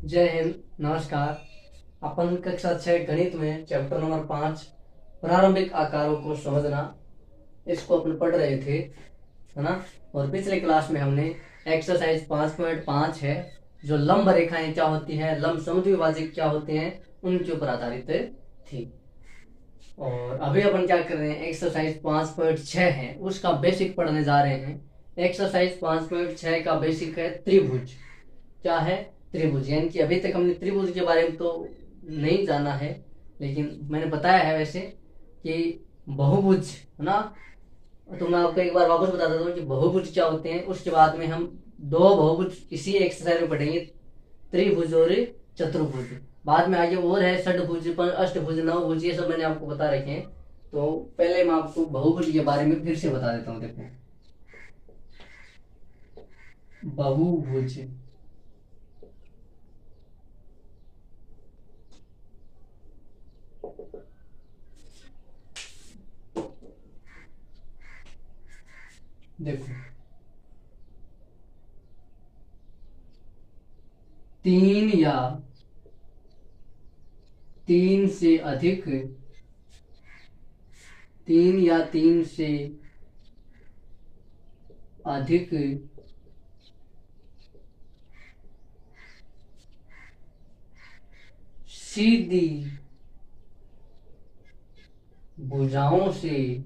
जय हिंद। नमस्कार। अपन कक्षा 6 गणित में चैप्टर नंबर 5 प्रारंभिक आकारों को समझना, इसको अपन पढ़ रहे थे, है ना। और पिछले क्लास में हमने एक्सरसाइज 5.5 है, जो लंब रेखाएं क्या होती हैं, लंब समद्विभाजक क्या होते हैं, उनके ऊपर आधारित थी। और अभी अपन क्या कर रहे हैं, एक्सरसाइज 5.6 है, उसका बेसिक पढ़ने जा रहे हैं। एक्सरसाइज 5.6 का बेसिक है त्रिभुज। क्या है? त्रिभुज। यानी कि अभी तक हमने त्रिभुज के बारे में तो नहीं जाना है, लेकिन मैंने बताया है वैसे कि बहुभुज, है ना। तो मैं आपको एक बार वापस बता देता हूँ कि बहुभुज क्या होते हैं। उसके बाद में हम दो बहुभुज इसी एक्सरसाइज में पढ़ेंगे, त्रिभुज और चतुर्भुज। बाद में आगे और है षटभुज, अष्टभुज, नवभुज, ये सब मैंने आपको बता रखे हैं। तो पहले मैं आपको बहुभुज के बारे में फिर से बता देता हूँ। देखो, बहुभुज देखो, तीन या तीन से अधिक, तीन या तीन से अधिक सीधी भुजाओं से।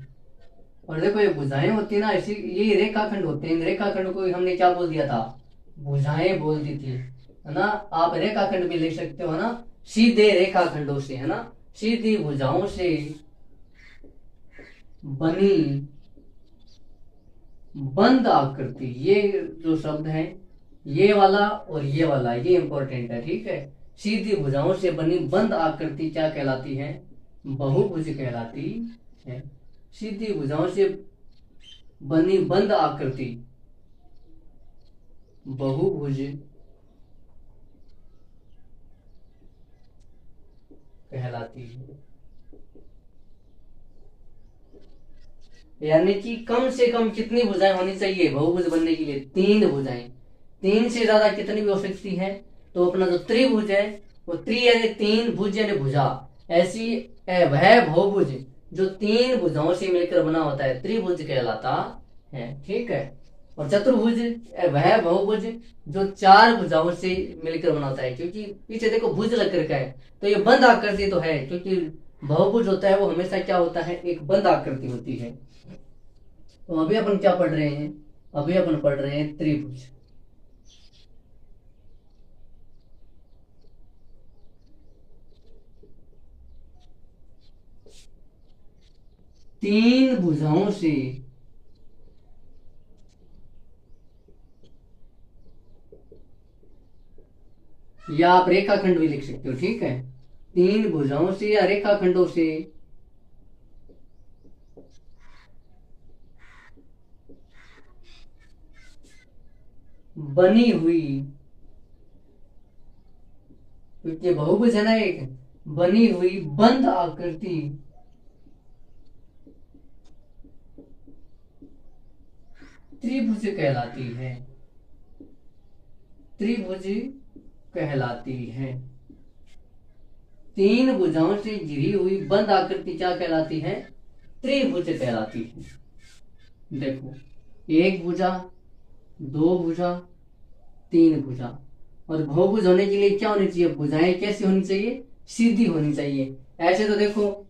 और देखो, ये भुजाएं होती है ना, इसी ये रेखाखंड होते हैं। इन रेखाखंड को हमने क्या बोल दिया था? भुजाएं बोल दी थी, है ना। आप रेखाखंड भी लिख सकते हो, है ना। सीधे रेखाखंडों से, है ना, सीधी भुजाओं से बनी बंद आकृति। ये जो शब्द है, ये वाला और ये वाला, ये इंपॉर्टेंट है, ठीक है। सीधी भुजाओं से बनी बंद आकृति क्या कहलाती है? बहुभुज कहलाती है। सीधी भुजाओं से बनी बंद आकृति बहुभुज कहलाती है। यानी कि कम से कम कितनी भुजाएं होनी चाहिए बहुभुज बनने के लिए? तीन भुजाएं। तीन से ज्यादा कितनी भी हो सकती है। तो अपना जो त्रिभुज है, वो त्रि यानी तीन, भुज यानी भुजा, ऐसी वह बहुभुज जो तीन भुजाओं से मिलकर बना होता है, त्रिभुज कहलाता है, ठीक है। और चतुर्भुज वह बहुभुज जो चार भुजाओं से मिलकर बना होता है, क्योंकि पीछे देखो भुज लग कर है, तो ये बंद आकृति तो है, क्योंकि बहुभुज होता है वो हमेशा क्या होता है? एक बंद आकृति होती है। तो अभी अपन क्या पढ़ रहे हैं? अभी अपन पढ़ रहे हैं त्रिभुज। तीन भुजाओं से या आप रेखाखंड भी लिख सकते हो, ठीक है। तीन भुजाओं से या रेखाखंडों से बनी हुई, क्योंकि बहुभुज है ना एक, बनी हुई बंद आकृति त्रिभुज कहलाती है। त्रिभुज कहलाती है। तीन भुजाओं से घिरी हुई बंद आकृति क्या कहलाती है? त्रिभुज कहलाती है। देखो, एक भुजा, दो भुजा, तीन भुजा। और बहुभुज होने के लिए क्या होनी चाहिए? भुजाएं कैसी होनी चाहिए? सीधी होनी चाहिए। ऐसे तो देखो,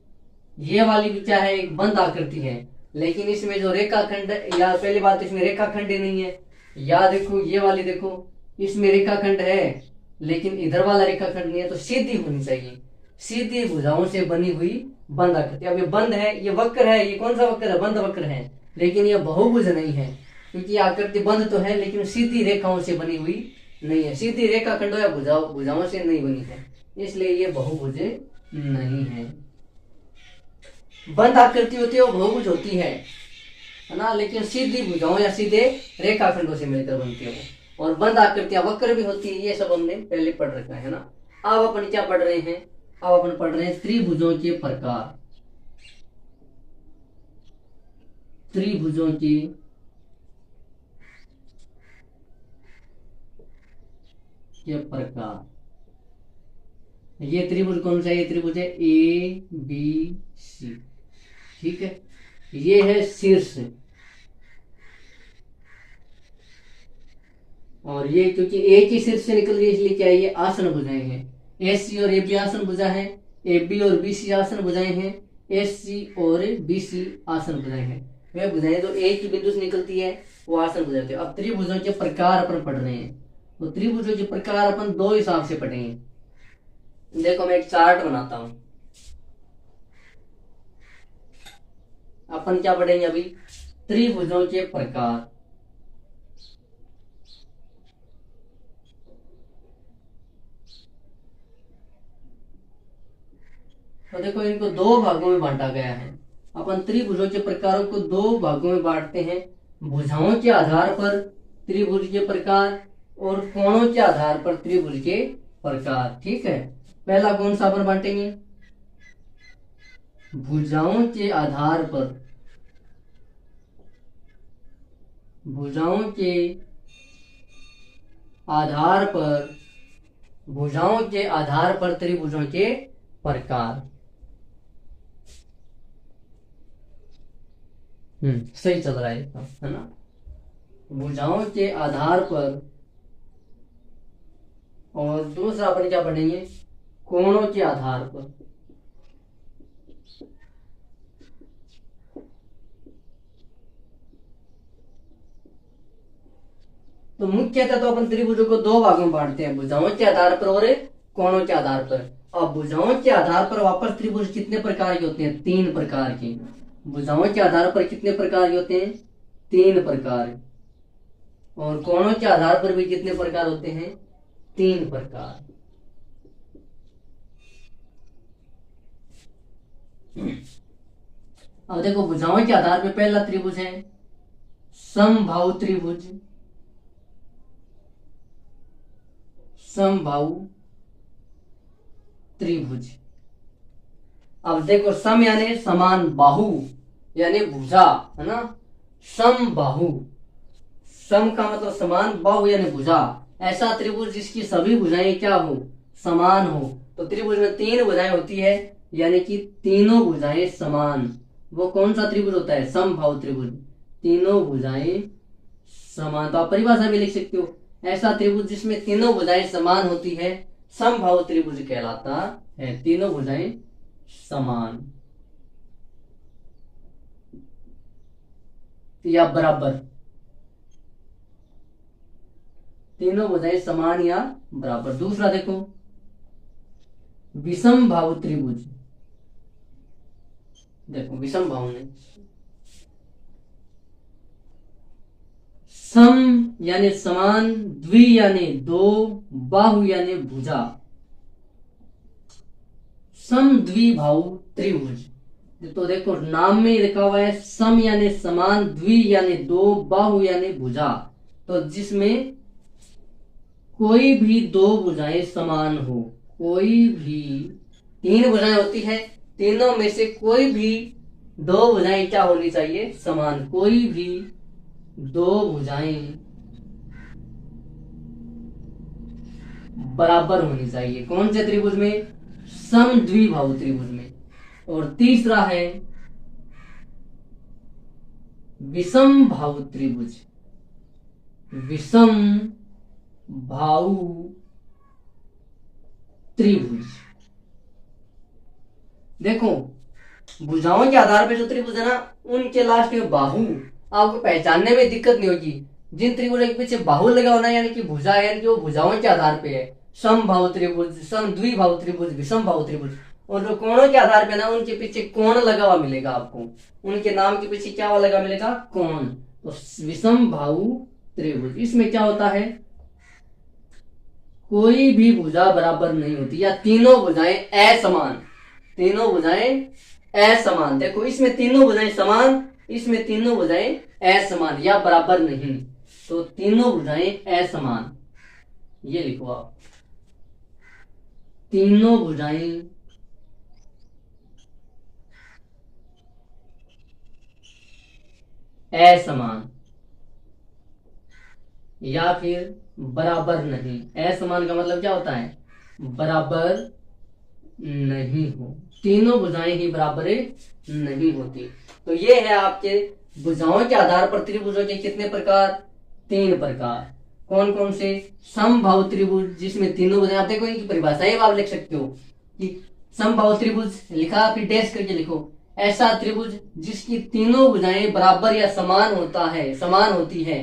ये वाली भी क्या है? एक बंद आकृति है, लेकिन इसमें जो रेखाखंड, या पहली बात इसमें रेखाखंड ही नहीं है। या देखो, ये वाली देखो, इसमें रेखाखंड है, लेकिन इधर वाला रेखाखंड नहीं है, तो सीधी होनी चाहिए। सीधी भुजाओं से बनी हुई बंद आकृति। अब ये बंद है, ये वक्र है, ये कौन सा वक्र है? बंद वक्र है, लेकिन ये बहुभुज नहीं है, क्योंकि आकृति बंद तो है, लेकिन सीधी रेखाओं से बनी हुई नहीं है। सीधी रेखाखंडों या भुजाओं से नहीं बनी है, इसलिए ये बहुभुज नहीं है। बंद आकृति होती है वो बहुभुज होती है ना। लेकिन सीधी भुजाओं या सीधे रेखाखंडों से मिलकर बनती है वो। और बंद आकृतियां वक्र भी होती है, ये सब हमने पहले पढ़ रखा है ना। अब अपन क्या पढ़ रहे हैं? अब अपन पढ़ रहे हैं त्रिभुजों के प्रकार। त्रिभुजों के प्रकार। ये त्रिभुज कौन सा है? ये त्रिभुज है ए बी सी, ठीक है। ये है शीर्ष, और ये क्योंकि एक ही शीर्ष से निकल रही है इसलिए क्या है, ये आसन भुजाएं हैं। ए सी और ए बी आसन भुजा है, ए बी और बी सी आसन भुजाएं हैं, ए सी और बी सी आसन भुजाएं हैं। वे भुजाएं जो एक ही बिंदु से निकलती है वो आसन भुजाएं होती है। अब त्रिभुजों के प्रकार अपन पढ़ रहे हैं, तो त्रिभुजों के प्रकार अपन दो हिसाब से पढ़ेंगे। देखो मैं एक चार्ट बनाता हूं। अपन क्या पढ़ेंगे अभी? त्रिभुजों के प्रकार। तो देखो इनको दो भागों में बांटा गया है। अपन त्रिभुजों के प्रकारों को दो भागों में बांटते हैं, भुजाओं के आधार पर त्रिभुज के प्रकार और कोणों के आधार पर त्रिभुज के प्रकार, ठीक है। पहला कौन सा अपन बांटेंगे? भुजाओं के आधार पर, भुजाओं के आधार पर, भुजाओं के आधार पर त्रिभुजों के प्रकार। सही चल रहा है ना? भुजाओं के आधार पर, और दूसरा अपन क्या पढ़ेंगे? कोणों के आधार पर। तो मुख्यतः तो अपन त्रिभुजों को दो भागों में बांटते हैं, भुजाओं के आधार पर और कोणों के आधार पर। अब भुजाओं के आधार पर वापस त्रिभुज कितने प्रकार के होते हैं? 3 प्रकार के। भुजाओं के आधार पर कितने प्रकार के होते हैं? 3 प्रकार। और कोणों के आधार पर भी कितने प्रकार होते हैं? 3 प्रकार। अब देखो भुजाओं के आधार पर पहला त्रिभुज है समबाहु त्रिभुज। समबाहु त्रिभुज। अब देखो सम यानी समान, बाहु यानी भुजा, है ना? समबाहु, सम का मतलब समान, बाहु यानी भुजा। ऐसा त्रिभुज जिसकी सभी भुजाएं क्या हो? समान हो। तो त्रिभुज में 3 भुजाएं होती है, यानी कि तीनों भुजाएं समान। वो कौन सा त्रिभुज होता है? समबाहु त्रिभुज। तीनों भुजाएं समान। तो आप परिभाषा भी लिख सकते हो, ऐसा त्रिभुज जिसमें तीनों भुजाएं समान होती है समबाहु त्रिभुज कहलाता है। तीनों भुजाएं समान या बराबर, तीनों भुजाएं समान या बराबर। दूसरा देखो विषमबाहु त्रिभुज। देखो विषमबाहु में सम यानी समान, द्वि यानी दो, बाहु यानी भुजा। सम द्विबाहु त्रिभुज। तो देखो नाम में लिखा हुआ है सम यानी समान, द्वि यानी दो, बाहु यानी भुजा। तो जिसमें कोई भी दो भुजाएं समान हो, कोई भी, 3 भुजाएं होती है, तीनों में से कोई भी दो भुजाएं क्या होनी चाहिए? समान। कोई भी दो भुजाएं बराबर होनी चाहिए। कौन से त्रिभुज में? सम द्विबाहु त्रिभुज में। और तीसरा है विषमबाहु त्रिभुज। विषम बाहु त्रिभुज। देखो भुजाओं के आधार पर जो त्रिभुज है ना, उनके लास्ट में बाहु, आपको पहचानने में दिक्कत नहीं होगी। जिन त्रिभुजों के पीछे बाहु लगा होना यानी कि भुजा है, यानी कि वो भुजाओं के आधार पे है। समबाहु त्रिभुज, सम द्विबाहु त्रिभुज, विषमबाहु त्रिभुज। और जो कोणों के आधार पे ना, उनके पीछे कोण लगा हुआ मिलेगा आपको। उनके नाम के पीछे क्या हुआ लगा मिलेगा? कोण। तो विषमबाहु त्रिभुज, इसमें क्या होता है? कोई भी भुजा बराबर नहीं होती, या तीनों भुजाएं असमान। तीनों भुजाएं असमान। देखो इसमें तीनों भुजाएं समान, इसमें तीनों भुजाएं असमान या बराबर नहीं। तो तीनों भुजाएं असमान, ये लिखो आप। तीनों भुजाएं असमान या फिर बराबर नहीं। असमान का मतलब क्या होता है? बराबर नहीं हो, तीनों भुजाएं ही बराबर नहीं होती। तो ये है आपके भुजाओं के आधार पर त्रिभुजों के कितने प्रकार, 3 प्रकार। कौन कौन से, समबाहु त्रिभुज जिसमें तीनों भुजाएं, आप देखो इनकी परिभाषाएं आप लिख सकते हो कि समबाहु त्रिभुज लिखा फिर डैश करके लिखो, ऐसा त्रिभुज जिसकी तीनों भुजाएं बराबर या समान होता है, समान होती है,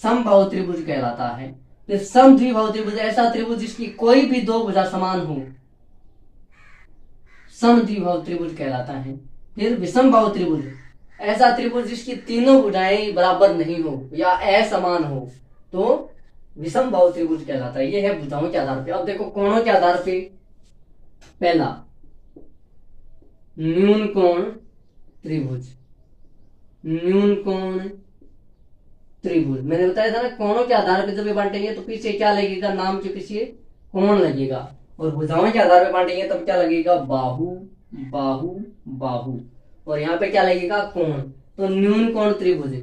समबाहु त्रिभुज कहलाता है। फिर समद्विबाहु त्रिभुज, ऐसा त्रिभुज जिसकी कोई भी 2 भुजा समान हो, समद्विबाहु त्रिभुज कहलाता है। फिर विषमबाहु त्रिभुज, ऐसा त्रिभुज जिसकी तीनों भुजाएं बराबर नहीं हो या असमान हो, तो विषमबाहु त्रिभुज कहलाता है। ये है भुजाओं के आधार पे। अब देखो कोणों के आधार पे, पहला न्यून कोण त्रिभुज, न्यून कोण त्रिभुज मैंने बताया था ना, कोणों के आधार पे जब ये बांटेंगे तो पीछे क्या लगेगा, नाम के पीछे कोण लगेगा, और भुजाओं के आधार पे बांटेंगे तब क्या लगेगा, बाहु बाहु बाहु, और यहाँ पे क्या लगेगा, कोण। तो न्यून कोण त्रिभुज,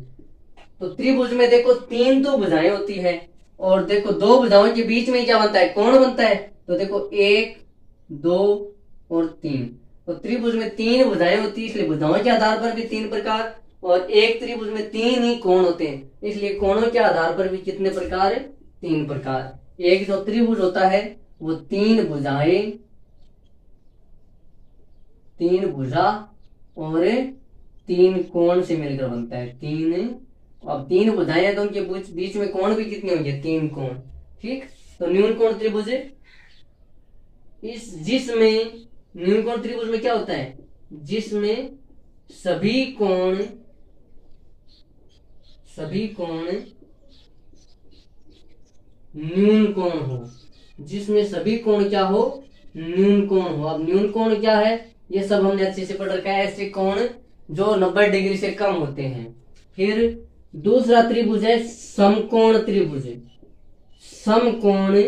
तो त्रिभुज में देखो 3 तो भुजाएं होती है, और देखो 2 भुजाओं के बीच में क्या बनता है, कोण बनता है। तो देखो 1 2 और 3, तो त्रिभुज में 3 भुजाएं होती है, इसलिए भुजाओं के आधार पर भी 3 प्रकार, और एक त्रिभुज में 3 ही कोण होते हैं, इसलिए कोणों के आधार पर भी कितने प्रकार है, 3 प्रकार। एक जो त्रिभुज होता है वो 3 भुजाएं, 3 भुजा और 3 कोण से मिलकर बनता है, 3। अब 3 भुजाएं हैं तो उनके बीच में कोण भी कितने होंगे, 3 कोण। ठीक, तो न्यून कोण त्रिभुज, इस जिसमें न्यून कोण त्रिभुज में क्या होता है, जिसमें सभी कोण न्यून कोण हो, जिसमें सभी कोण क्या हो, न्यून कोण हो। अब न्यून कोण क्या है, ये सब हमने अच्छे से पढ़ रखा है, ऐसे कोण जो 90 डिग्री से कम होते हैं। फिर दूसरा त्रिभुज है समकोण त्रिभुज, समकोण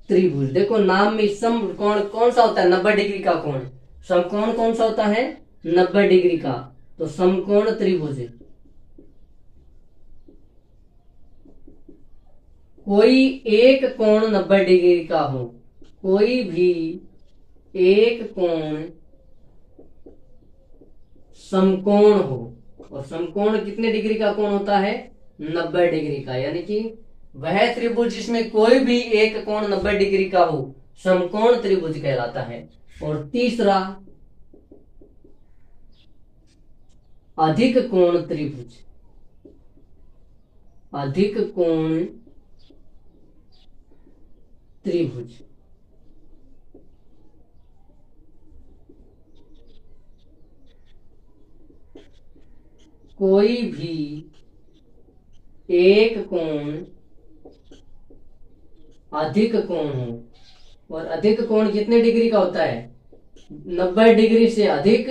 त्रिभुज, देखो नाम में समकोण कौन सा होता है, 90 डिग्री का कोण। समकोण कौन सा होता है, 90 डिग्री का, तो समकोण त्रिभुज। कोई एक कोण 90 डिग्री का हो, कोई भी एक कोण समकोण हो, और समकोण कितने डिग्री का कोण होता है, 90 डिग्री का, यानी कि वह त्रिभुज जिसमें कोई भी एक कोण 90 डिग्री का हो समकोण त्रिभुज कहलाता है। और तीसरा अधिक कोण त्रिभुज, अधिक कोण त्रिभुज, कोई भी एक कोण अधिक कोण हो, और अधिक कोण कितने डिग्री का होता है, 90 डिग्री से अधिक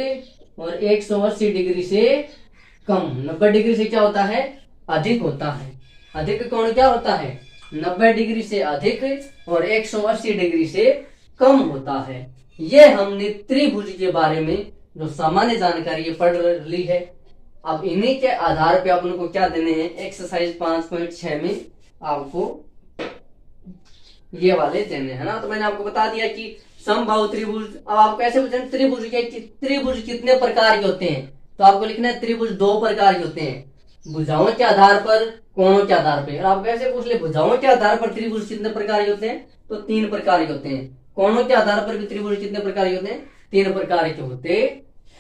और 180 डिग्री से कम। 90 डिग्री से क्या होता है, अधिक होता है। अधिक कोण क्या होता है, 90 डिग्री से अधिक और 180 डिग्री से कम होता है। ये हमने त्रिभुज के बारे में जो सामान्य जानकारी पढ़ ली है। अब इन्हीं के आधार पे अपन को क्या देने हैं, एक्सरसाइज 5.6 में आपको ये वाले देने हैं ना। तो मैंने आपको बता दिया कि समबाहु त्रिभुज। अब आपको ऐसे पूछे त्रिभुज कितने प्रकार के होते हैं, तो आपको लिखना है त्रिभुज 2 प्रकार के होते हैं, भुजाओं के आधार पर, कोणों के आधार पर। और आपको ऐसे पूछ ले भुजाओं के आधार पर त्रिभुज कितने प्रकार के होते हैं, तो 3 प्रकार के होते हैं। कोणों के आधार पर भी त्रिभुज कितने प्रकार के होते हैं, 3 प्रकार के होते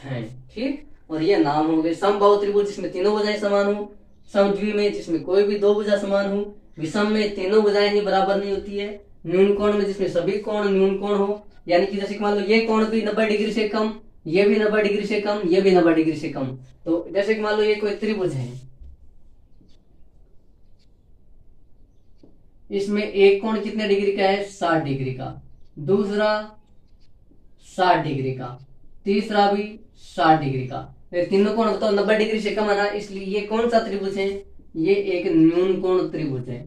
हैं। ठीक, और ये नाम हो गए समबाहु त्रिभुज जिसमें तीनों भुजाएं समान हो, समद्वि में जिसमें कोई भी 2 भुजा समान हो, विषम में तीनों भुजाएं ही बराबर नहीं होती है, न्यून कोण में जिसमें सभी कोण न्यून कोण हो, यानी कि जैसे मान लो ये कोण भी 90 डिग्री से कम, ये भी 90 डिग्री से कम, ये भी 90 डिग्री से कम। तो जैसे कि मान लो ये कोई त्रिभुज है, इसमें एक कोण कितने डिग्री का है, 60 डिग्री का, दूसरा 60 डिग्री का, तीसरा भी 60 डिग्री का। फिर तीनों कोण बताओ 90 डिग्री से कम है ना, इसलिए ये कौन सा त्रिभुज है, ये एक न्यून कोण त्रिभुज है।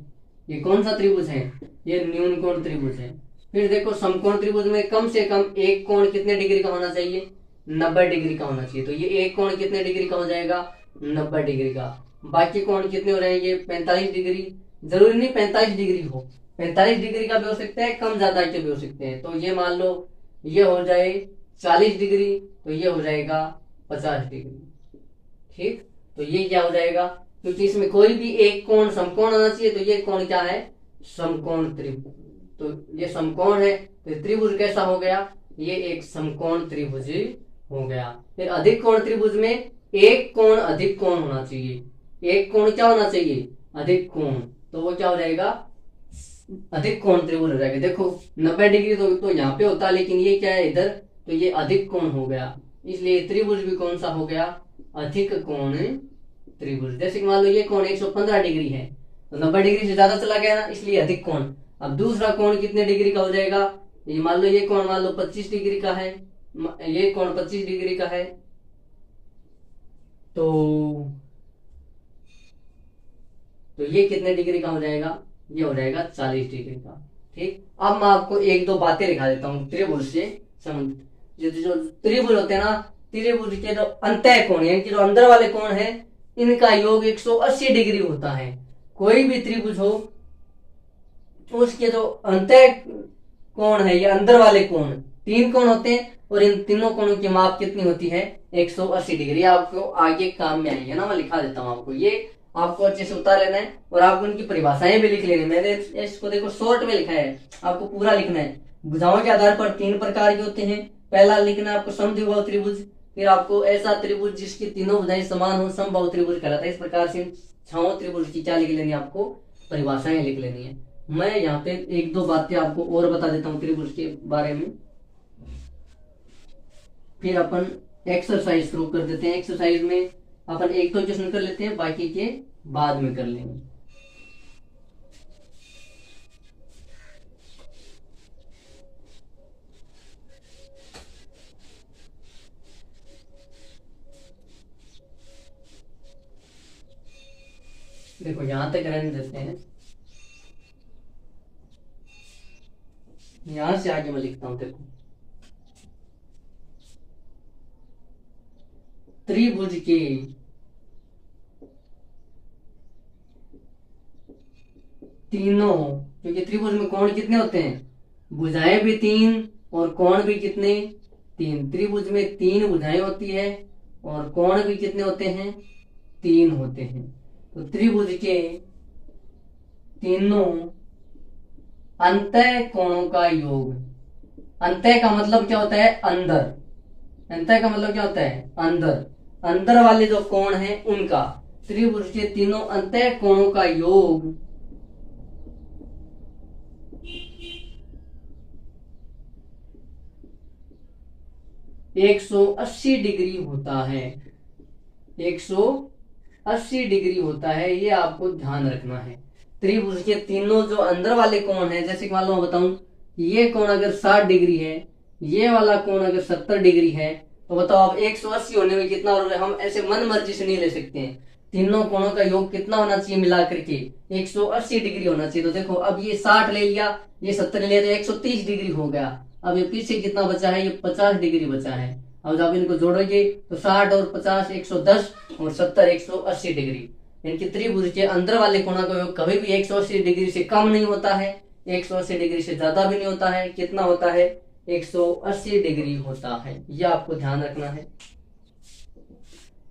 ये कौन सा त्रिभुज है, ये न्यून कोण त्रिभुज है। फिर देखो समकोण त्रिभुज में कम से कम एक कोण कितने डिग्री का होना चाहिए, 90 डिग्री का होना चाहिए। तो ये एक कोण कितने डिग्री का हो जाएगा, 90 डिग्री का। बाकी कोण कितने हो रहेंगे, 45 डिग्री। जरूरी नहीं 45 डिग्री हो, 45 डिग्री का भी हो सकता है, कम ज्यादा के भी हो सकते हैं। तो ये मान लो ये हो जाए 40 डिग्री, तो ये हो जाएगा 50 डिग्री। ठीक, तो ये क्या हो जाएगा, क्योंकि इसमें कोई भी एक कोण समकोण आना चाहिए, तो ये कोण क्या है, समकोण त्रिभुज। तो ये समकोण है, तो त्रिभुज कैसा हो गया, ये एक समकोण त्रिभुज हो गया। फिर अधिक कोण त्रिभुज में एक कोण अधिक कोण होना चाहिए, एक कोण क्या होना चाहिए, अधिक कोण, तो वो क्या हो जाएगा, अधिक कोण त्रिभुज हो जाएगा। देखो 90 डिग्री तो यहाँ पे होता है, लेकिन ये क्या है इधर, तो ये अधिक कोण हो गया, इसलिए त्रिभुज भी कौन सा हो गया, अधिक कोण त्रिभुज। जैसे कि मान लो ये कोण 115 डिग्री है, तो 90 डिग्री से ज्यादा चला गया ना, इसलिए अधिक कोण। अब दूसरा कोण कितने डिग्री का हो जाएगा, ये मान लो ये कोण मान लो 25 डिग्री का है, ये कोण 25 डिग्री का है, तो ये कितने डिग्री का हो जाएगा, ये हो जाएगा 40 डिग्री का। ठीक, अब मैं आपको एक दो बातें दिखा देता हूँ त्रिभुज से संबंधित। जो त्रिभुज होते हैं ना, त्रिभुज के जो अंतः कोण यानी कि जो अंदर वाले कोण है, इनका योग 180 डिग्री होता है। कोई भी त्रिभुज हो तो उसके जो अंतः कोण है, ये अंदर वाले कोण, 3 कोण होते हैं, और इन तीनों कोणों की माप कितनी होती है, 180 डिग्री। आपको आगे काम में आएंगे ना, मैं लिखा देता हूँ आपको, ये आपको अच्छे से उतार लेना है, और आपको उनकी परिभाषाएं भी लिख लेनी है। मैंने इसको देखो शॉर्ट में लिखा है, आपको पूरा लिखना है। भुजाओं के आधार पर 3 प्रकार के होते हैं। पहला लिखना है आपको समद्विबाहु त्रिभुज, फिर आपको ऐसा त्रिभुज जिसकी तीनों भुजाएं समान हो, समबाहु त्रिभुज कहलाता है। इस प्रकार से 6 त्रिभुज की क्या लिख लेनी है, आपको परिभाषाएं लिख लेनी है। मैं यहाँ पे एक दो बातें आपको और बता देता हूँ त्रिभुज के बारे में, फिर अपन एक्सरसाइज शुरू कर देते हैं। एक्सरसाइज में अपन एक दो क्वेश्चन कर लेते हैं, बाकी के बाद में कर लेंगे। देखो यहां तक रहने देते हैं, यहां से आगे मैं लिखता हूं। देखो त्रिभुज के तीनों, क्योंकि त्रिभुज में कोण कितने होते हैं, भुजाएं भी 3 और कोण भी कितने, 3। त्रिभुज में 3 भुजाएं होती है और कोण भी कितने होते हैं, 3 होते हैं। तो त्रिभुज के तीनों अंतः कोणों का योग, अंतः का मतलब क्या होता है, अंदर, अंतः का मतलब क्या होता है, अंदर, अंदर वाले जो कोण हैं उनका, त्रिभुज के तीनों अंतः कोणों का योग 180 डिग्री होता है, 180 डिग्री होता है, ये आपको ध्यान रखना है। त्रिभुज के तीनों जो अंदर वाले कोण हैं, जैसे कि मान लो मैं बताऊं, ये कोण अगर 60 डिग्री है, ये वाला कोण अगर 70 डिग्री है, तो बताओ आप 180 होने में कितना हो रहा है। हम ऐसे मन मर्जी से नहीं ले सकते हैं, तीनों कोणों का योग कितना होना चाहिए मिला करके, 180 डिग्री होना चाहिए। तो देखो अब ये 60 ले लिया, ये 70 ले लिया, तो 130 डिग्री हो गया। अब ये पीछे कितना बचा है, ये 50 डिग्री बचा है। अब जब इनको जोड़ोगे तो 60 और 50 110 और 70 180 डिग्री। इनके त्रिभुज के अंदर वाले कोणों का योग कभी भी 180 डिग्री से कम नहीं होता है, 180 डिग्री से ज्यादा भी नहीं होता है। कितना होता है, 180 डिग्री होता है, यह आपको ध्यान रखना है।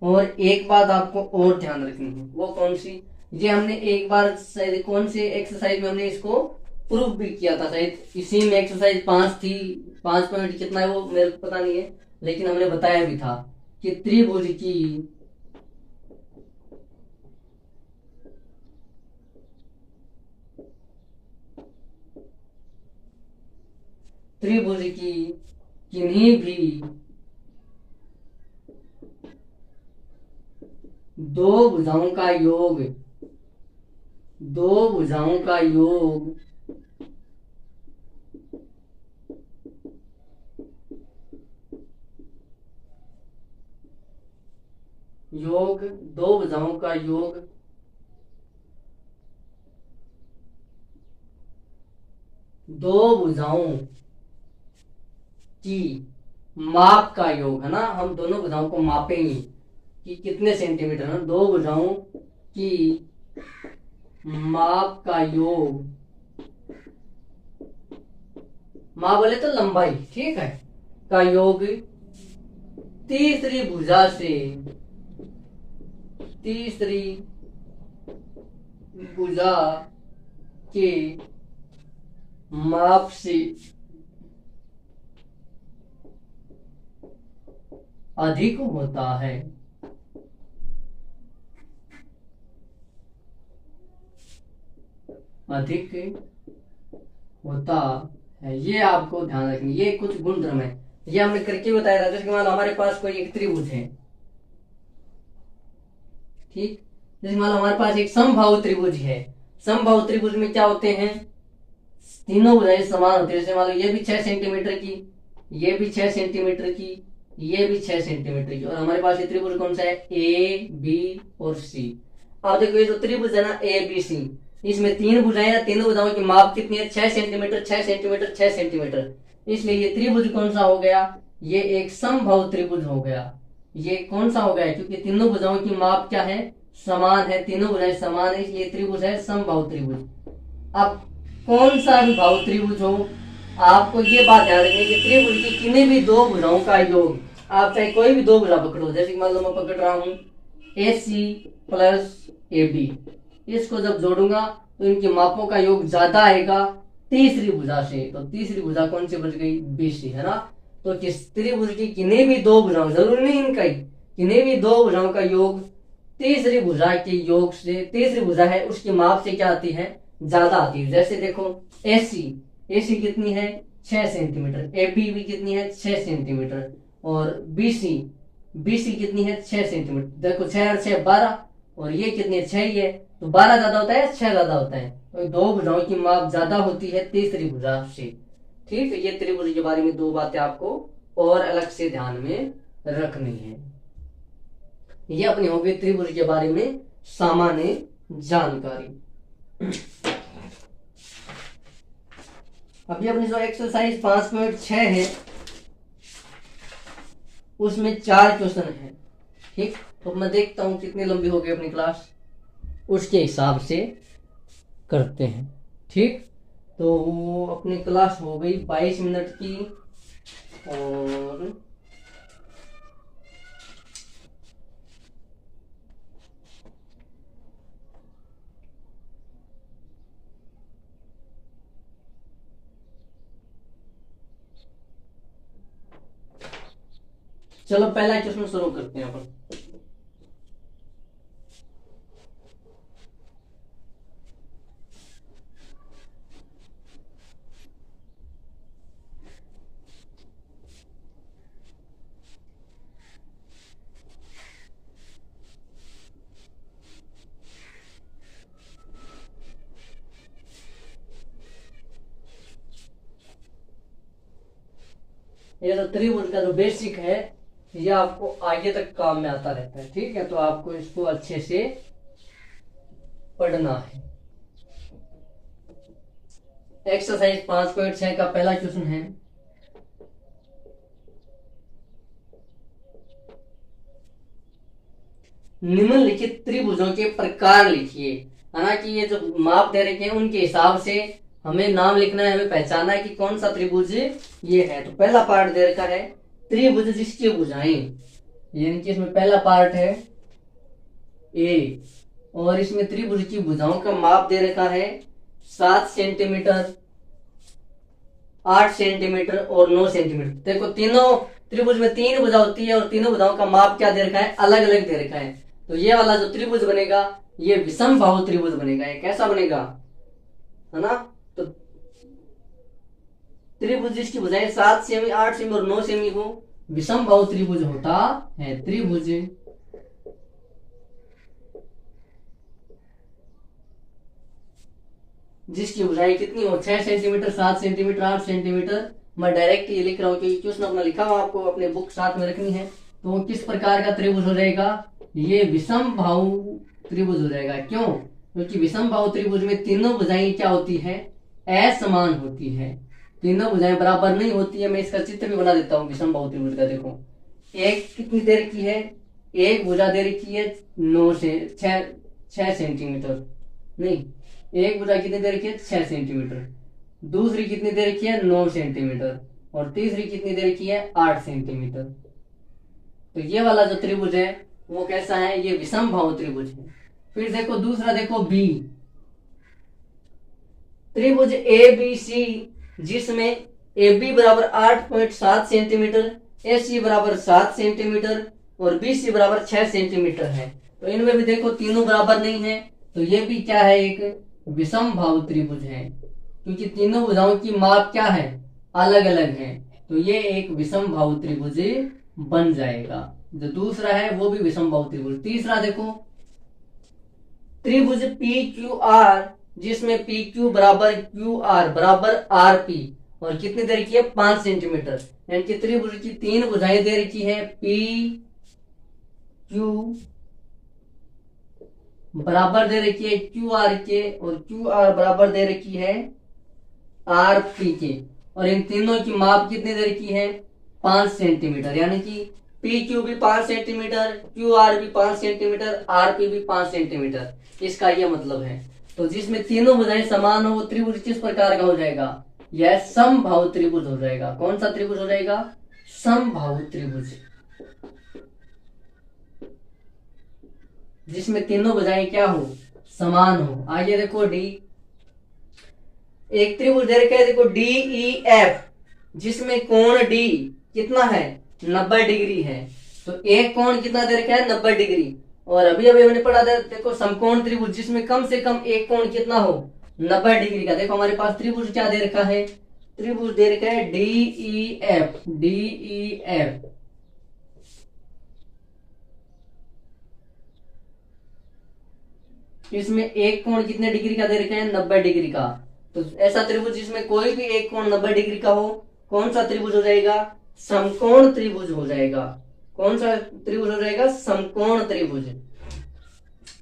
और एक बात आपको और ध्यान रखनी है, वो कौन सी, ये हमने एक बार शायद कौन से एक्सरसाइज में हमने इसको प्रूफ भी किया था, शायद इसी में एक्सरसाइज 5 थी, 5 पॉइंट कितना है वो मेरे को पता नहीं है, लेकिन हमने बताया भी था कि त्रिभुज की किन्हीं भी दो भुजाओं का योग, दो भुजाओं का योग दो भुजाओं का योग दो भुजाओं की माप का योग है ना, हम दोनों भुजाओं को मापेंगे कि कितने सेंटीमीटर है, दो भुजाओं की माप का योग माप बोले तो लंबाई, ठीक है, का योग तीसरी भुजा से, तीसरी भुजा के माप से अधिक होता है। अधिक होता है, ये आपको ध्यान रखना। ये कुछ गुण धर्म है, ये हमने करके बताया था। जैसे मान लो हमारे पास कोई एक त्रिभुज है, ठीक, जैसे मान लो हमारे पास एक समबाहु त्रिभुज है। समबाहु त्रिभुज में क्या होते हैं, तीनों भुजाएं समान होती है। जैसे मान लो ये भी 6 सेंटीमीटर की, ये भी 6 सेंटीमीटर की, ये भी 6 सेंटीमीटर की, और हमारे पास ये त्रिभुज कौन सा है, ए बी और सी। अब देखो ये जो त्रिभुज है ना ए बी सी, इसमें तीन भुजाएं हैं, तीनों भुजाओं की माप कितनी है, 6 सेंटीमीटर 6 सेंटीमीटर 6 सेंटीमीटर। इसलिए ये त्रिभुज कौन सा हो गया, ये एक समबाहु त्रिभुज हो गया। ये कौन सा हो गया, क्योंकि तीनों भुजाओं की माप क्या है, समान है, तीनों भुजाएं समान है, इसलिए त्रिभुज है समबाहु त्रिभुज। अब कौन सा भी बाहु त्रिभुज हो, आपको ये बात ध्यान रखनी है कि त्रिभुज की किन्हीं भी दो भुजाओं का योग, आप चाहे कोई भी दो भुजा पकड़ो, जैसे मान लो मैं पकड़ रहा हूं ए सी प्लस ए बी, इसको जब जोड़ूंगा तो इनके मापों का योग ज्यादा आएगा तीसरी भुजा से। तो तीसरी भुजा कौन सी बच गई, बी सी, है ना। तो किस त्रिभुज की किन्हीं भी दो भुजाओं, जरूरी नहीं इनका ही, किन्हीं भी दो भुजाओं का योग तीसरी भुजा के योग से, तीसरी भुजा है उसकी माप से क्या आती है, ज्यादा आती है। जैसे देखो एसी, एसी कितनी है 6 सेंटीमीटर, एबी भी कितनी है 6 सेंटीमीटर, और बीसी, बीसी कितनी है 6 सेंटीमीटर। देखो 6 और 6 12, और ये कितनी है 6 ही है, तो 12 ज्यादा होता है 6 ज्यादा होता है, तो दो भुजाओं की माप ज्यादा होती है तीसरी भुजा से। ठीक, ये त्रिभुज के बारे में दो बातें आपको और अलग से ध्यान में रखनी है। ये अपनी होगी त्रिभुज के बारे में सामान्य जानकारी। अभी अपनी जो एक्सरसाइज 5.6 है उसमें 4 क्वेश्चन है। ठीक, तो मैं देखता हूं कितनी लंबी हो गई अपनी क्लास, उसके हिसाब से करते हैं। ठीक, तो अपनी क्लास हो गई 22 मिनट की, और चलो पहला क्वेश्चन शुरू करते हैं अपन। ये तो त्रिभुज का जो बेसिक है ये आपको आगे तक काम में आता रहता है। ठीक है, तो आपको इसको अच्छे से पढ़ना है। एक्सरसाइज 5.6 का पहला क्वेश्चन है, निम्नलिखित त्रिभुजों के प्रकार लिखिए। हालांकि ये जो माप दे रखे हैं उनके हिसाब से हमें नाम लिखना है, हमें पहचानना है कि कौन सा त्रिभुज ये है। तो पहला पार्ट दे रखा है त्रिभुज जिसकी भुजाएं, यानी कि इसमें पहला पार्ट है ए, और इसमें त्रिभुज की भुजाओं का माप दे रखा है 7 सेंटीमीटर, 8 सेंटीमीटर और 9 सेंटीमीटर। देखो तीनों त्रिभुज में 3 भुजा होती है, और तीनों भुजाओं का माप क्या दे रखा है, अलग अलग दे रखा है। तो ये वाला जो त्रिभुज बनेगा ये विषम बाहु त्रिभुज बनेगा। ये कैसा बनेगा, है ना। तो त्रिभुज जिसकी भुजाएं 7 सेमी, 8 सेमी और 9 सेमी हो, विषम बाहु त्रिभुज होता है। त्रिभुज जिसकी भुजाएं कितनी हो, 6 सेंटीमीटर, 7 सेंटीमीटर, 8 सेंटीमीटर। मैं डायरेक्ट ये लिख रहा हूँ क्योंकि क्वेश्चन अपना लिखा हुआ आपको अपने बुक साथ में रखनी है। तो किस प्रकार का त्रिभुज हो जाएगा, ये विषम बाहु त्रिभुज हो जाएगा। क्यों, क्योंकि विषम बाहु त्रिभुज में तीनों भुजाएं क्या होती है, असमान होती है, तीनों भुजाएं बराबर नहीं होती है। मैं इसका चित्र भी बना देता हूँ विषम बाहु त्रिभुज का। देखो एक कितनी देर की है, एक भुजा दे रखी है 9 से 6 सेंटीमीटर, नहीं, एक भुजा कितनी दे रखी है 6 सेंटीमीटर, दूसरी कितनी दे रखी है 9 सेंटीमीटर, और तीसरी कितनी दे रखी है 8 सेंटीमीटर। तो ये वाला जो त्रिभुज है वो कैसा है, ये विषम बाहु त्रिभुज है। फिर देखो दूसरा, देखो बी, त्रिभुज ए बी सी, जिसमें ए बी बराबर 8.7 सेंटीमीटर, ए सी बराबर 7 सेंटीमीटर और बी सी बराबर 6 सेंटीमीटर है। तो इनमें भी देखो तीनों बराबर नहीं है, तो ये भी क्या है, एक विषम बाहु त्रिभुज है, क्योंकि तीनों भुजाओं की माप क्या है, अलग अलग है। तो ये एक विषम बाहु त्रिभुज बन जाएगा। जो दूसरा है वो भी विषम बाहु त्रिभुज। तीसरा देखो, त्रिभुज पी क्यू आर, जिसमें पी क्यू बराबर क्यू आर बराबर आर पी, और कितनी दे रखी है 5 सेंटीमीटर। यानी कि त्रिभुज की तीन भुजाएं दे रखी है, पी क्यू बराबर दे रखी है क्यू आर के, और क्यू आर बराबर दे रखी है आर पी के, और इन तीनों की माप कितनी दे रखी है 5 सेंटीमीटर। यानी कि पी क्यू भी 5 सेंटीमीटर, क्यू आर भी 5 सेंटीमीटर, आर पी भी 5 सेंटीमीटर, इसका यह मतलब है। तो जिसमें तीनों भुजाएं समान हो वो त्रिभुज किस प्रकार का हो जाएगा, यह समबाहु त्रिभुज हो जाएगा। कौन सा त्रिभुज हो जाएगा, समबाहु त्रिभुज, जिसमें तीनों भुजाएं क्या हो, समान हो। आगे देखो डी, एक त्रिभुज दे रखा है, देखो डी ई एफ, जिसमें कोण डी कितना है 90 डिग्री है। तो एक कोण कितना दे रखा है 90 डिग्री, और अभी अभी हमने पढ़ा था देखो समकोण त्रिभुज, जिसमें कम से कम एक कोण कितना हो 90 डिग्री का। देखो हमारे पास त्रिभुज क्या दे रखा है, त्रिभुज दे रखा है D E F, D E F, इसमें एक कोण कितने डिग्री का दे रखा है 90 डिग्री का। तो ऐसा त्रिभुज जिसमें कोई भी एक कोण 90 डिग्री का हो, कौन सा त्रिभुज हो जाएगा, समकोण त्रिभुज हो जाएगा। कौन सा त्रिभुज हो जाएगा, समकोण त्रिभुज।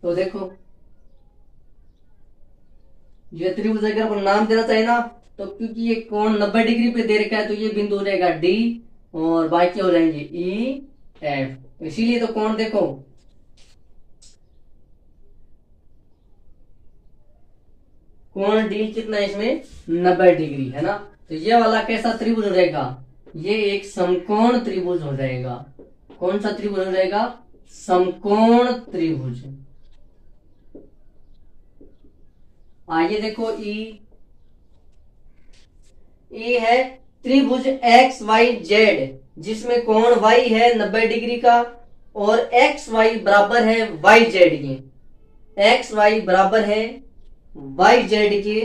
तो देखो ये त्रिभुज अगर अपन नाम देना चाहे ना, तो क्योंकि ये कोण 90 डिग्री पे दे रखा है, तो ये बिंदु हो जाएगा डी, और बाकी हो जाएंगे ई एफ। इसीलिए तो कोण देखो कोण डी कितना है इसमें 90 डिग्री है ना। तो ये वाला कैसा त्रिभुज हो जाएगा, ये एक समकोण त्रिभुज हो जाएगा। कौन सा त्रिभुज हो जाएगा, समकोण त्रिभुज। आगे देखो ई है त्रिभुज एक्स वाई जेड, जिसमें कोण वाई है 90 डिग्री का, और एक्स वाई बराबर है वाई जेड के। एक्स वाई बराबर है वाई जेड के,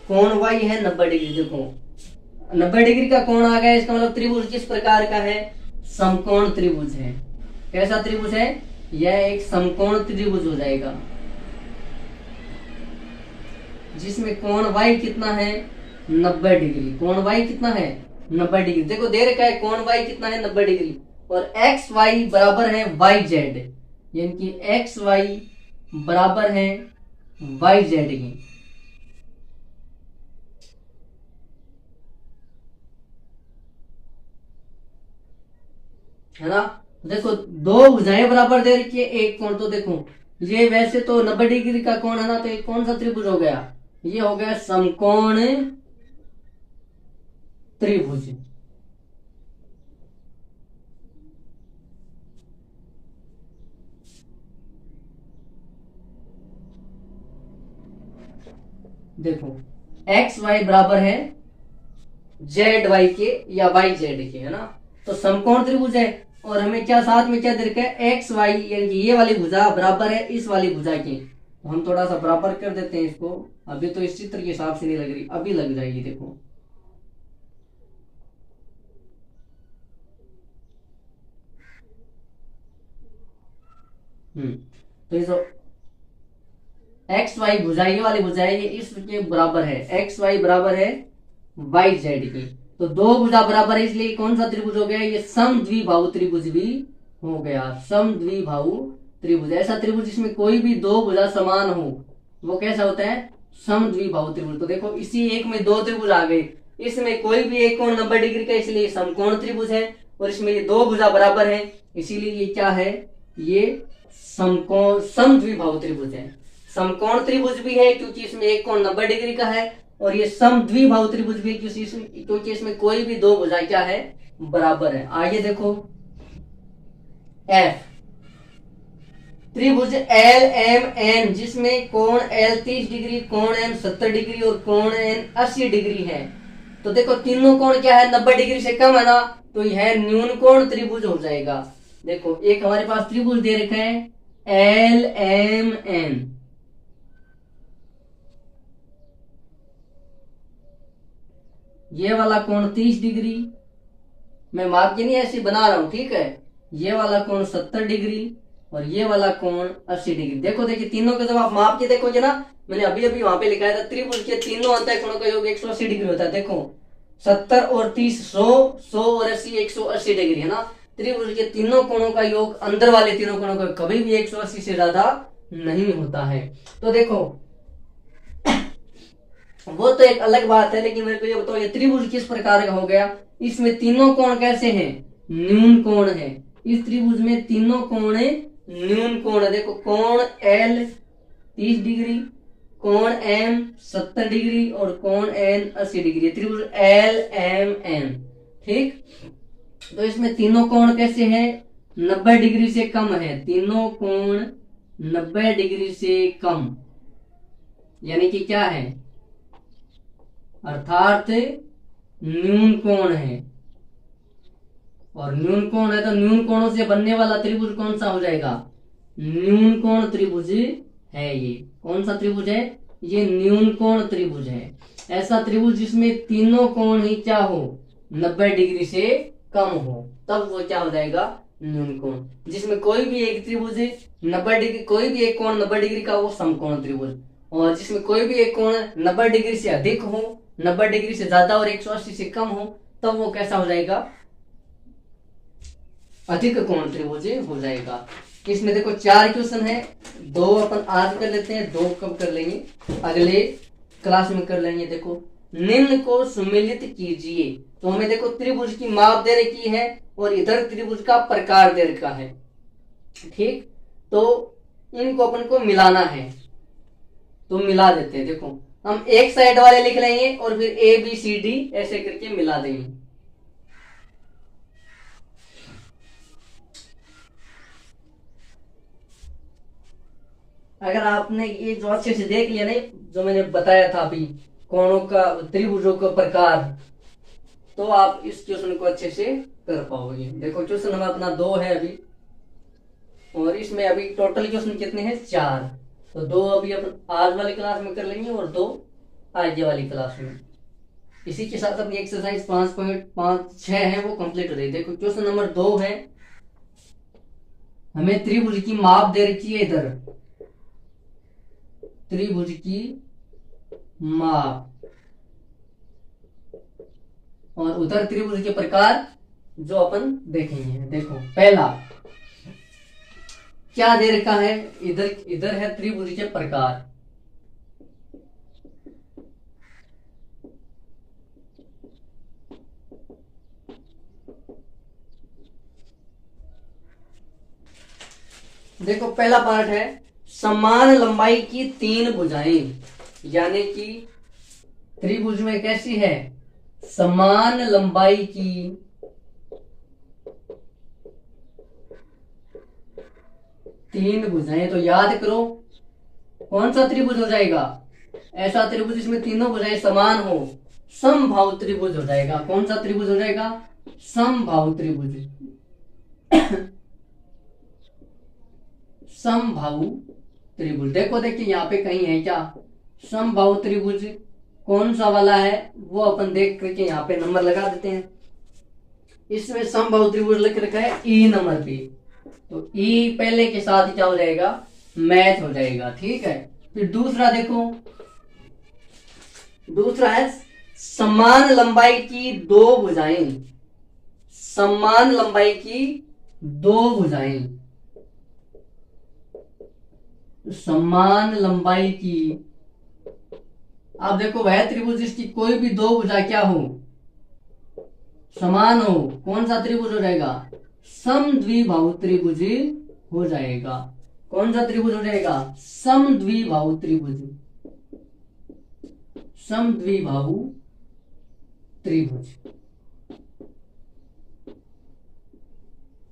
कोण वाई है 90 डिग्री। देखो 90 डिग्री का कोण आ गया, इसका मतलब त्रिभुज किस प्रकार का है, समकोण त्रिभुज है। कैसा त्रिभुज है, यह एक समकोण त्रिभुज हो जाएगा, जिसमें कोण वाई कितना है 90 डिग्री। कोण वाई कितना है 90 डिग्री। देखो दे रखा है कोण वाई कितना है 90 डिग्री, और एक्स वाई बराबर है वाई जेड, यानी कि एक्स वाई बराबर है वाई जेड की। है ना। देखो दो भुजाएं बराबर दे रखी है, एक कोण। तो देखो ये वैसे तो 90 डिग्री का कोण है ना, तो ये कौन सा त्रिभुज हो गया, ये हो गया समकोण त्रिभुज। देखो एक्स वाई बराबर है जेड वाई के या वाई जेड के, है ना। तो समकोण त्रिभुज है, और हमें क्या साथ में क्या दे रखा है, एक्स वाई, यानी कि ये वाली भुजा बराबर है इस वाली भुजा की। तो हम थोड़ा सा बराबर कर देते हैं इसको। अभी तो इस चित्र के हिसाब से नहीं लग रही, अभी लग जाएगी। देखो तो इस एक्स वाई भुजा, ये वाली भुजा है, ये इसके बराबर है, एक्स वाई बराबर है वाई जेड की। तो दो भुजा बराबर है, इसलिए कौन सा त्रिभुज हो गया, ये समद्विबाहु त्रिभुज भी हो गया। समद्विबाहु त्रिभुज, ऐसा त्रिभुज जिसमें कोई भी दो भुजा समान हो वो कैसा होता है, समद्विबाहु त्रिभुज। तो देखो इसी एक में दो त्रिभुज आ गए, इसमें कोई भी एक कोण 90 डिग्री का, इसलिए समकोण त्रिभुज है, और इसमें ये दो भुजा बराबर है, इसीलिए ये क्या है, ये समद्विबाहु त्रिभुज है। समकोण त्रिभुज भी है क्योंकि इसमें एक कोण 90 डिग्री का है, और ये सम द्विबाहु त्रिभुज भी है क्योंकि इसमें कोई भी दो भुजा क्या है, बराबर है। आगे देखो एफ त्रिभुज एल एम एन जिसमें कोण एल 30 डिग्री, कोण एम 70 डिग्री और कोण एन 80 डिग्री है। तो देखो तीनों कोण क्या है, 90 डिग्री से कम है ना, तो यह न्यून कोण त्रिभुज हो जाएगा। देखो एक हमारे पास त्रिभुज दे रखा है एल एम एन, ये वाला कोण 30 डिग्री, मैं माप के नहीं ऐसे बना रहा हूं, ठीक है। ये वाला कोण 70 डिग्री और ये वाला कोण 80 डिग्री। देखो देखिए तीनों के जब आप माप के देखोगे ना, मैंने अभी अभी वहां पे लिखा था त्रिभुज के तीनों अंतःकोणों का योग 180 डिग्री होता है। देखो 70 और 30 100 और 80 180 डिग्री है ना। त्रिभुज के तीनों कोणों का योग, अंदर वाले तीनों कोणों का कभी भी 180 से ज्यादा नहीं होता है। तो देखो वो तो एक अलग बात है, लेकिन मेरे को ये बताओ ये त्रिभुज किस प्रकार का हो गया। इसमें तीनों कोण कैसे हैं, न्यून कोण है। इस त्रिभुज में तीनों कोण न्यून कोण है। देखो कोण एल 30 डिग्री, कोण एम 70 डिग्री और कोण एन 80 डिग्री। त्रिभुज एल एम एन, ठीक। तो इसमें तीनों कोण कैसे हैं, 90 डिग्री से कम है। तीनों कोण 90 डिग्री से कम, यानी कि क्या है, अर्थात न्यून कोण है। और न्यून कोण है तो न्यून कोणों से बनने वाला त्रिभुज कौन सा हो जाएगा, न्यून कोण त्रिभुज है। ये कौन सा त्रिभुज है, ये न्यून कोण त्रिभुज है। ऐसा त्रिभुज जिसमें तीनों कोण ही क्या हो, 90 डिग्री से कम हो, तब वो क्या हो जाएगा, न्यून कोण। जिसमें कोई भी एक त्रिभुज 90 डिग्री, कोई भी एक कोण 90 डिग्री का, वो समकोण त्रिभुज। और जिसमें कोई भी एक कोण 90 डिग्री से अधिक हो, 90 डिग्री से ज्यादा और 180 से कम हो, तब वो कैसा हो जाएगा, अधिक कोण त्रिभुज हो जाएगा। इसमें देखो 4 क्वेश्चन है, 2 अपन आज कर लेते हैं, 2 कब कर लेंगे, अगले क्लास में कर लेंगे। देखो निम्न को सम्मिलित कीजिए। तो हमें देखो त्रिभुज की माप दे रखी है और इधर त्रिभुज का प्रकार दे रखा है, ठीक। तो इनको अपन को मिलाना है, तो मिला देते हैं। देखो हम एक साइड वाले लिख लेंगे और फिर ए बी सी डी ऐसे करके मिला देंगे। अगर आपने ये जो अच्छे से देख लिया नहीं, जो मैंने बताया था अभी कोणों का, त्रिभुजों का प्रकार, तो आप इस क्वेश्चन को अच्छे से कर पाओगे। देखो क्वेश्चन हमारा अपना 2 है अभी, और इसमें अभी टोटल क्वेश्चन कितने हैं, 4। तो 2 अभी अपन आज वाली क्लास में कर लेंगे और 2 आगे वाली क्लास में। इसी के साथ अपनी एक्सरसाइज 5.56 है वो कंप्लीट हो रही है। देखो क्वेश्चन नंबर 2 है, हमें त्रिभुज की माप दे रखी है इधर, त्रिभुज की माप, और उधर त्रिभुज के प्रकार जो अपन देखेंगे। देखो पहला क्या दे रखा है, इधर है त्रिभुज के प्रकार। देखो पहला पार्ट है समान लंबाई की 3 भुजाएं, यानी कि त्रिभुज में कैसी है, समान लंबाई की 3 भुजाएं। तो याद करो कौन सा त्रिभुज हो जाएगा, ऐसा त्रिभुज जिसमें तीनों भुजाएं समान हो, समबाहु त्रिभुज हो जाएगा। कौन सा त्रिभुज हो जाएगा, समबाहु त्रिभुज। समबाहु त्रिभुज। देखो देखिए यहाँ पे कहीं है क्या, समबाहु त्रिभुज कौन सा वाला है वो अपन देख करके यहाँ पे नंबर लगा देते हैं। इसमें समबाहु त्रिभुज लिख रखा है ई नंबर पे, तो ई पहले के साथ क्या हो जाएगा, मैच हो जाएगा, ठीक है। फिर दूसरा देखो, दूसरा है समान लंबाई की 2 भुजाएं, समान लंबाई की 2 भुजाएं, समान लंबाई की। आप देखो वह त्रिभुज जिसकी कोई भी 2 भुजा क्या हो, समान हो, कौन सा त्रिभुज हो जाएगा, समद्विबाहु त्रिभुज हो जाएगा। कौन सा त्रिभुज हो जाएगा? समद्विबाहु त्रिभुज, समद्विबाहु त्रिभुज।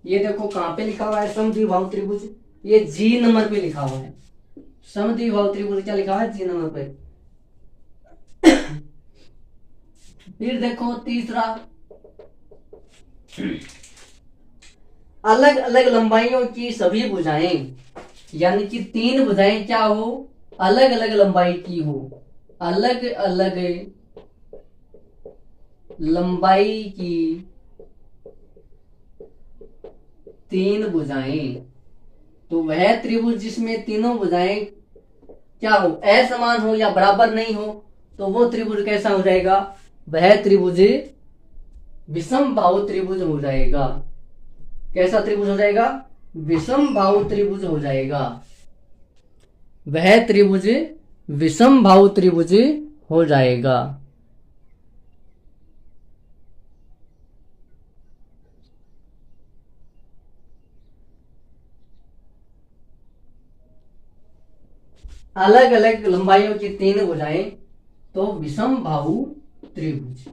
ये देखो कहां पे लिखा हुआ है समद्विबाहु त्रिभुज, ये जी नंबर पे लिखा हुआ है। समद्विबाहु त्रिभुज क्या लिखा हुआ है? जी नंबर पे। फिर देखो तीसरा, अलग अलग लंबाइयों की सभी भुजाएं, यानी कि 3 भुजाएं क्या हो? अलग अलग लंबाई की हो, अलग अलग लंबाई की 3 भुजाएं। तो वह त्रिभुज जिसमें तीनों भुजाएं क्या हो? असमान हो या बराबर नहीं हो, तो वो त्रिभुज कैसा हो जाएगा? वह त्रिभुज विषमबाहु त्रिभुज हो जाएगा। कैसा त्रिभुज हो जाएगा? विषमबाहु त्रिभुज हो जाएगा। वह त्रिभुज विषमबाहु त्रिभुज हो जाएगा। अलग अलग लंबाइयों की 3 भुजाएं तो विषमबाहु त्रिभुज।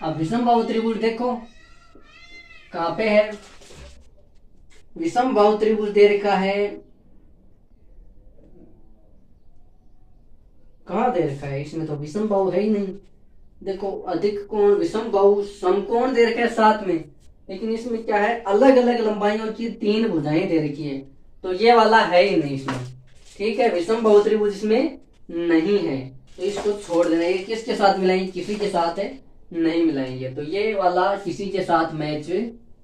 अब विषमबाहु त्रिभुज देखो कहां पे है? विषमबाहु त्रिभुज दे रखा है, कहां दे रखा है? इसमें तो विषमबाहु है ही नहीं। देखो अधिक कोण, विषमबाहु, समकोण दे रखा है साथ में, लेकिन इसमें क्या है? अलग अलग लंबाइयों की 3 भुजाएं दे रखी है, तो ये वाला है ही नहीं इसमें। ठीक है, विषमबाहु त्रिभुज इसमें नहीं है, तो इसको छोड़ देना। ये किसके साथ मिलाएंगे? किसी के साथ है नहीं मिलाएंगे, तो ये वाला किसी के साथ मैच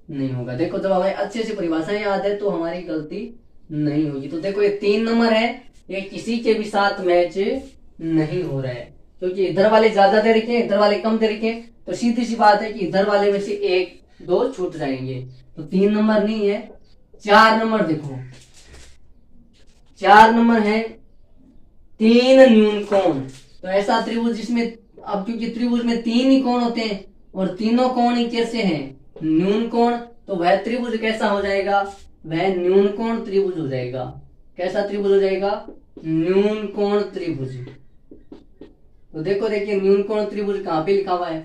नहीं होगा। देखो जब हमें अच्छे से परिभाषाएं याद है तो हमारी गलती नहीं होगी। तो देखो ये 3 नंबर है, ये किसी के भी साथ मैच नहीं हो रहा है, क्योंकि इधर वाले ज्यादा दे रखे, इधर वाले कम दे रखे, तो सीधी सी बात है कि इधर वाले में से 1-2 छूट जाएंगे। तो 3 नंबर नहीं है, 4 नंबर देखो, 4 नंबर है 3 न्यून कोण। तो ऐसा त्रिभुज जिसमें, अब क्योंकि त्रिभुज में 3 ही कोण होते हैं और तीनों कोण ही कैसे हैं? न्यून कोण। तो वह त्रिभुज कैसा हो जाएगा? वह न्यून कोण त्रिभुज हो जाएगा। कैसा त्रिभुज हो जाएगा? न्यून कोण त्रिभुज। तो देखो देखिए न्यून कोण त्रिभुज कहां पे लिखा हुआ है?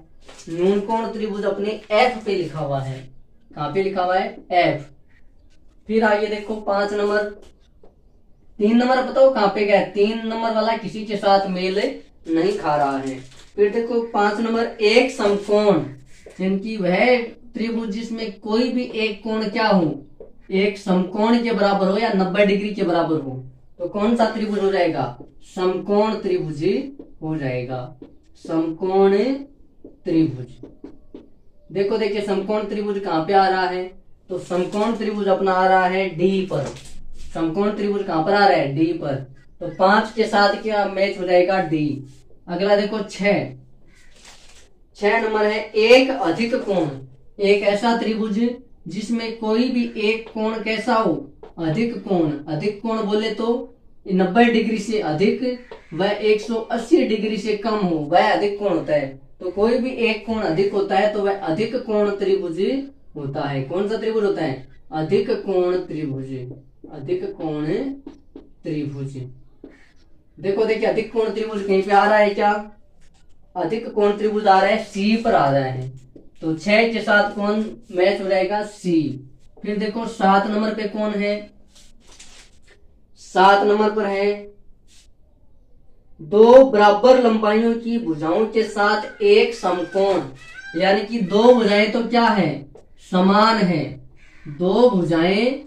न्यून कोण त्रिभुज अपने एफ पे लिखा हुआ है। कहां पे लिखा हुआ है? एफ। फिर आइए देखो 5 नंबर, 3 नंबर बताओ कहां पे गया? 3 नंबर वाला किसी के साथ मेल नहीं खा रहा है। फिर देखो 5 नंबर, एक समकोण, जिनकी वह त्रिभुज जिसमें कोई भी एक कोण क्या हो? एक समकोण के बराबर हो या 90 डिग्री के बराबर हो, तो कौन सा त्रिभुज हो जाएगा? समकोण त्रिभुज हो जाएगा। समकोण त्रिभुज। देखो देखिए समकोण त्रिभुज कहां पे आ रहा है? तो समकोण त्रिभुज अपना आ रहा है डी पर। समकोण त्रिभुज कहां पर आ रहा है? डी पर। तो 5 के साथ क्या मैच हो जाएगा? डी। अगला देखो 6 नंबर है एक अधिक कोण। एक ऐसा त्रिभुज जिसमें कोई भी एक कोण कैसा हो? अधिक कोण। अधिक कोण बोले तो 90 डिग्री से अधिक व 180 डिग्री से कम हो, वह अधिक कोण होता है। तो कोई भी एक कोण अधिक होता है तो वह अधिक कोण त्रिभुज होता है। कौन सा त्रिभुज होता है? अधिक कोण त्रिभुज। अधिक कोण त्रिभुज। देखो देखिए अधिक कोण त्रिभुज कहीं पे आ रहा है क्या? अधिक कोण त्रिभुज आ रहा है सी पर आ रहा है, तो 6 के साथ कौन मैच हो जाएगा? सी। फिर देखो 7 नंबर पे कौन है? 7 नंबर पर है 2 बराबर लंबाइयों की भुजाओं के साथ एक समकोण, यानी कि 2 भुजाएं तो क्या है? समान है। 2 भुजाएं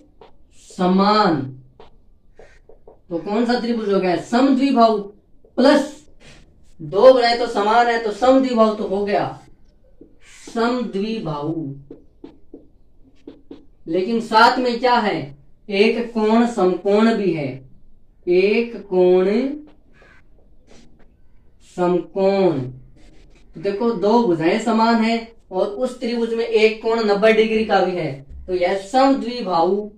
समान, तो कौन सा त्रिभुज हो गया? समद्विबाहु। प्लस 2 भुजाएं तो समान है तो समद्विबाहु तो हो गया समद्विबाहु। लेकिन साथ में क्या है? एक कोण समकोण भी है। एक कोण समकोण। तो देखो 2 भुजाएं समान है और उस त्रिभुज में एक कोण 90 डिग्री का भी है, तो यह समद्विबाहु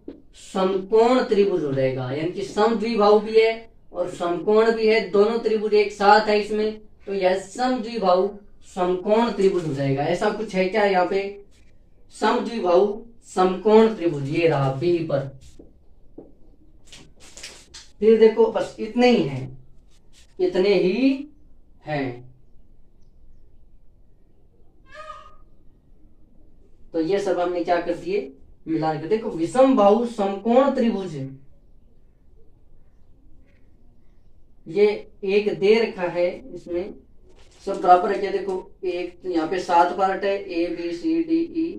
समकोण त्रिभुज हो जाएगा। यानी कि समद्विबाहु भी है और समकोण भी है, दोनों त्रिभुज एक साथ है इसमें, तो यह समद्विबाहु समकोण त्रिभुज हो जाएगा। ऐसा कुछ है क्या यहाँ पे? समद्विबाहु समकोण त्रिभुज ये रहा बी पर। फिर देखो बस इतने ही हैं, इतने ही हैं। तो ये सब हमने क्या कर दिए, मिला के। देखो विषम बाहु समकोण त्रिभुज ये एक दे रखा है, इसमें सब बराबर है क्या? देखो एक यहाँ पे 7 पार्ट है, A B C D E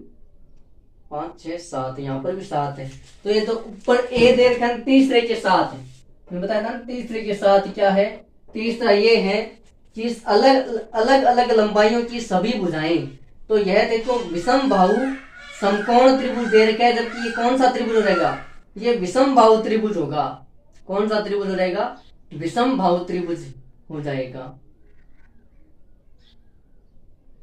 5 6 7, यहाँ पर भी 7 है। तो ये तो ऊपर ए दे रखा है, तीसरे के साथ है। मैं बताया था ना तीसरे के साथ क्या है? तीसरा ये है कि अलग अलग अलग लंबाइयों की सभी भुजाएं। तो यह देखो विषम बाहु समकोण त्रिभुज दे रखा है, जबकि ये कौन सा त्रिभुज रहेगा? ये विषम बाहु त्रिभुज होगा। कौन सा त्रिभुज रहेगा? विषम बाहु त्रिभुज हो जाएगा।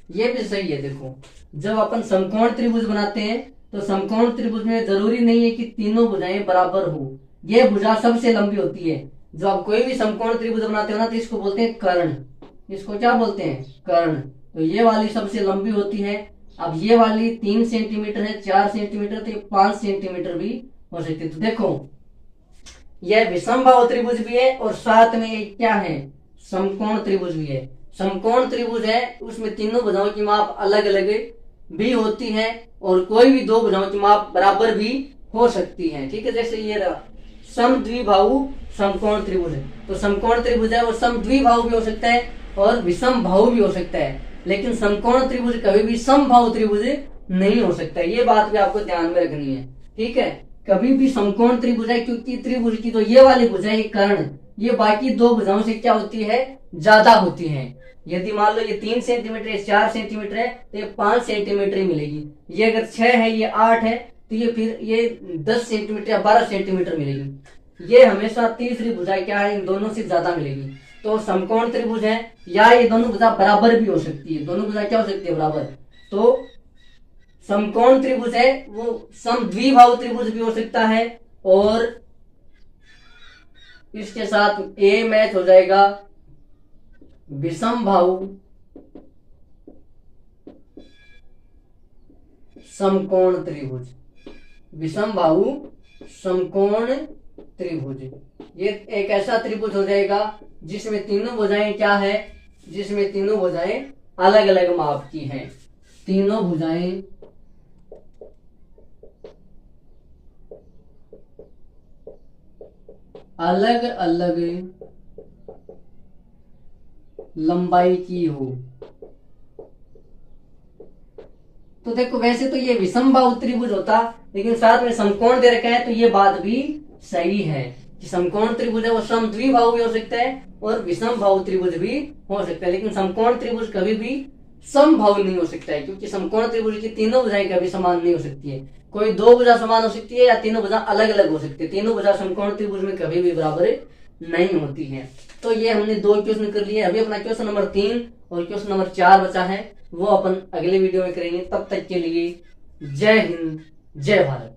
ये भी सही है। देखो जब अपन समकोण त्रिभुज बनाते हैं तो समकोण त्रिभुज में जरूरी नहीं है कि तीनों भुजाएं बराबर हो। ये भुजा सबसे लंबी होती है। जो आप कोई भी समकोण त्रिभुज बनाते हो ना, तो इसको बोलते हैं कर्ण। इसको क्या बोलते हैं? कर्ण। तो ये वाली सबसे लंबी होती है। अब ये वाली 3 सेंटीमीटर है, 4 सेंटीमीटर, तो 5 सेंटीमीटर भी हो सकती है। तो देखो यह विषम बाहु त्रिभुज भी है और साथ में ये क्या है? समकोण त्रिभुज भी है। समकोण त्रिभुज है उसमें तीनों भुजाओं की माप अलग अलग भी होती है और कोई भी दो भुजाओं की माप बराबर भी हो सकती है। ठीक है, जैसे ये रहा समद्विबाहु समकोण त्रिभुज है। तो समकोण त्रिभुज है वो समद्विबाहु भी हो सकता है और विषम बाहु भी हो सकता है, लेकिन समकोण त्रिभुज कभी भी समबाहु त्रिभुज नहीं हो सकता। ये बात भी आपको ध्यान में रखनी है। ठीक है, कभी भी समकोण त्रिभुज है, क्योंकि त्रिभुज की तो ये वाली भुजा है कर्ण, ये बाकी दो भुजाओं से क्या होती है? ज्यादा होती है। यदि मान लो ये 3 सेंटीमीटर है, 4 सेंटीमीटर है, तो ये 5 सेंटीमीटर ही मिलेगी। ये अगर 6 है, ये 8 है, तो ये फिर ये 10 सेंटीमीटर या 12 सेंटीमीटर मिलेगी। ये हमेशा तीसरी भुजा क्या है? इन दोनों से ज्यादा मिलेगी। तो समकोण त्रिभुज है या ये दोनों भुजा बराबर भी हो सकती है। दोनों भुजा क्या हो सकती है? बराबर। तो समकोण त्रिभुज है वो समद्विबाहु त्रिभुज भी हो सकता है और इसके साथ ए मैच हो जाएगा विषम बाहु समकोण त्रिभुज। विषम बाहु समकोण त्रिभुज ये एक ऐसा त्रिभुज हो जाएगा जिसमें तीनों भुजाएं क्या है? जिसमें तीनों भुजाएं अलग अलग माप की हैं। तीनों भुजाएं अलग अलग लंबाई की हो। तो देखो वैसे तो ये विषम बाहु त्रिभुज होता, लेकिन साथ में समकोण दे रखा है, तो ये बात भी सही है कि समकोण त्रिभुज है वो समद्विबाहु भी हो सकता है और विषम बाहु त्रिभुज भी हो सकता है, लेकिन समकोण त्रिभुज कभी भी समबाहु नहीं हो सकता है, क्योंकि समकोण त्रिभुज की तीनों भुजाएं कभी समान नहीं हो सकती है। कोई दो भुजा समान हो सकती है या तीनों भुजा अलग अलग हो सकती है। तीनों भुजा समकोण त्रिभुज में कभी भी बराबर नहीं होती है। तो ये हमने 2 क्वेश्चन कर लिए। अभी अपना क्वेश्चन नंबर 3 और क्वेश्चन नंबर 4 बचा है, वो अपन अगले वीडियो में करेंगे। तब तक के लिए जय हिंद, जय भारत।